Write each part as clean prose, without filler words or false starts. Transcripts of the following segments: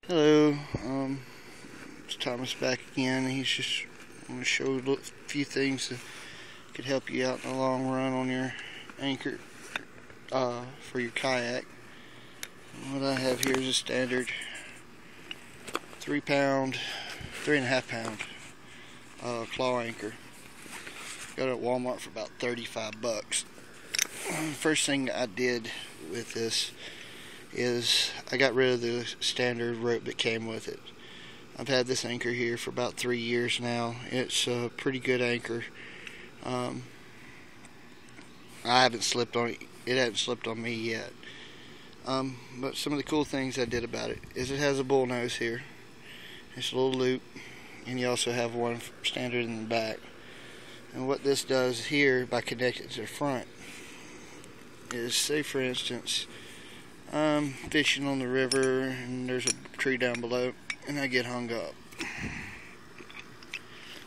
Hello, it's Thomas back again. He's just going to show a few things that could help you out in the long run on your anchor for your kayak. What I have here is a standard 3.5 pound claw anchor. Got it at Walmart for about $35. First thing I did with this is I got rid of the standard rope that came with it. I've had this anchor here for about 3 years now. It's a pretty good anchor. I haven't slipped on it. It hasn't slipped on me yet. But some of the cool things I did about it is it has a bull nose here. It's a little loop, and you also have one standard in the back. And what this does here, by connecting to the front, is, say for instance, I'm fishing on the river and there's a tree down below and I get hung up.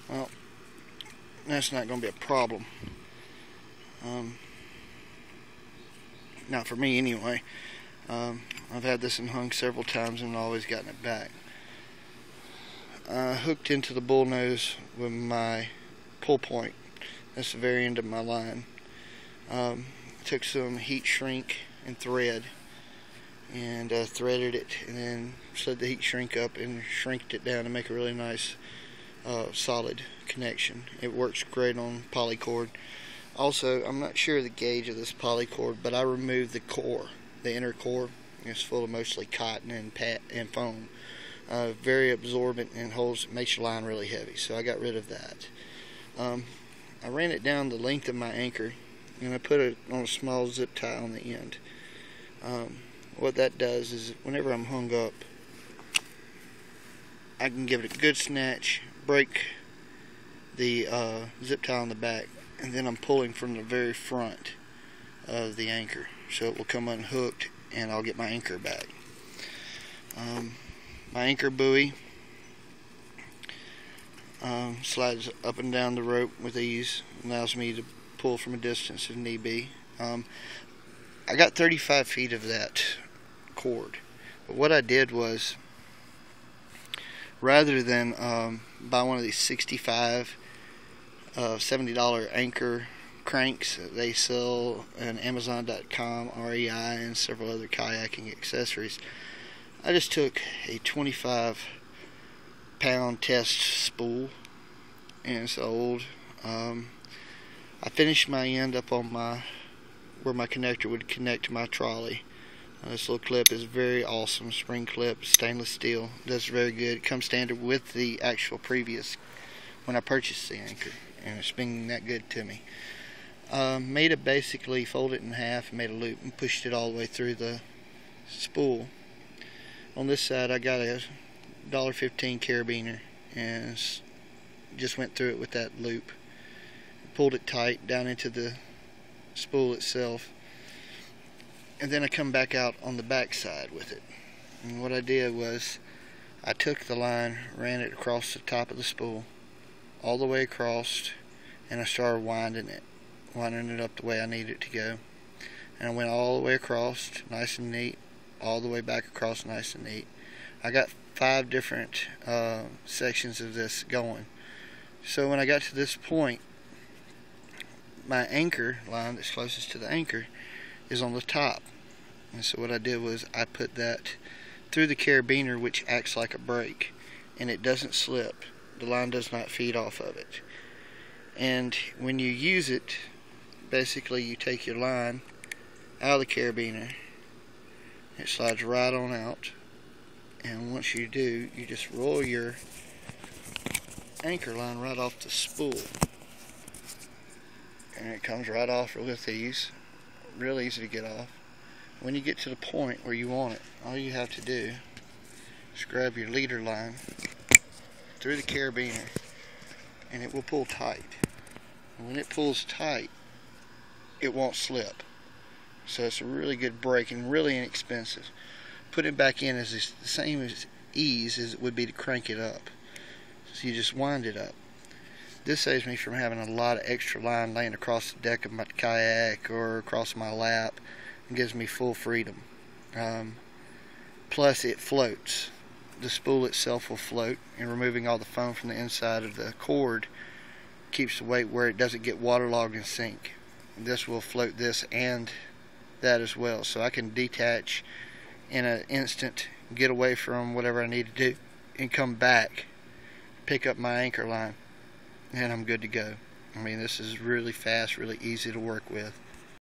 Well, that's not going to be a problem. Not for me anyway. I've had this and hung several times and always gotten it back. I hooked into the bull nose with my pull point. That's the very end of my line. Took some heat shrink and thread and threaded it, and then slid the heat shrink up and shrinked it down to make a really nice solid connection. It works great on polycord. Also, I'm not sure of the gauge of this polycord, but I removed the core, the inner core. It's full of mostly cotton and foam. Very absorbent and makes your line really heavy, so I got rid of that. I ran it down the length of my anchor, and I put it on a small zip tie on the end. What that does is whenever I'm hung up, I can give it a good snatch, break the zip tie on the back, and then I'm pulling from the very front of the anchor, so it will come unhooked and I'll get my anchor back. My anchor buoy slides up and down the rope with ease, allows me to pull from a distance if need be. I got 35 feet of that cord, but what I did was, rather than buy one of these $65, $70 anchor cranks that they sell on Amazon.com, REI, and several other kayaking accessories, I just took a 25-pound test spool, and it's old. I finished my end up on where my connector would connect to my trolley. This little clip is very awesome, spring clip, stainless steel, does very good. It comes standard with the actual previous when I purchased the anchor, and it's been that good to me. Made it basically, fold it in half, made a loop, and pushed it all the way through the spool. On this side, I got a $1.15 carabiner, and just went through it with that loop. Pulled it tight down into the spool itself, and then I come back out on the back side with it. And what I did was I took the line, ran it across the top of the spool all the way across, and I started winding it up the way I needed it to go. And I went all the way across nice and neat, all the way back across nice and neat. I got 5 different sections of this going. So when I got to this point, my anchor line that's closest to the anchor is on the top, and so what I did was I put that through the carabiner, which acts like a brake, and it doesn't slip. The line does not feed off of it. And when you use it, basically you take your line out of the carabiner, it slides right on out, and once you do, you just roll your anchor line right off the spool, and it comes right off with ease. Real easy to get off. When you get to the point where you want it, all you have to do is grab your leader line through the carabiner, and it will pull tight. And when it pulls tight, it won't slip. So it's a really good brake and really inexpensive. Putting it back in is the same as ease as it would be to crank it up. So you just wind it up. This saves me from having a lot of extra line laying across the deck of my kayak or across my lap, and gives me full freedom. Plus it floats. the spool itself will float, and removing all the foam from the inside of the cord keeps the weight where it doesn't get waterlogged and sink. This will float this and that as well, so I can detach in an instant, get away from whatever I need to do, and come back, pick up my anchor line, and I'm good to go. I mean, this is really fast, really easy to work with.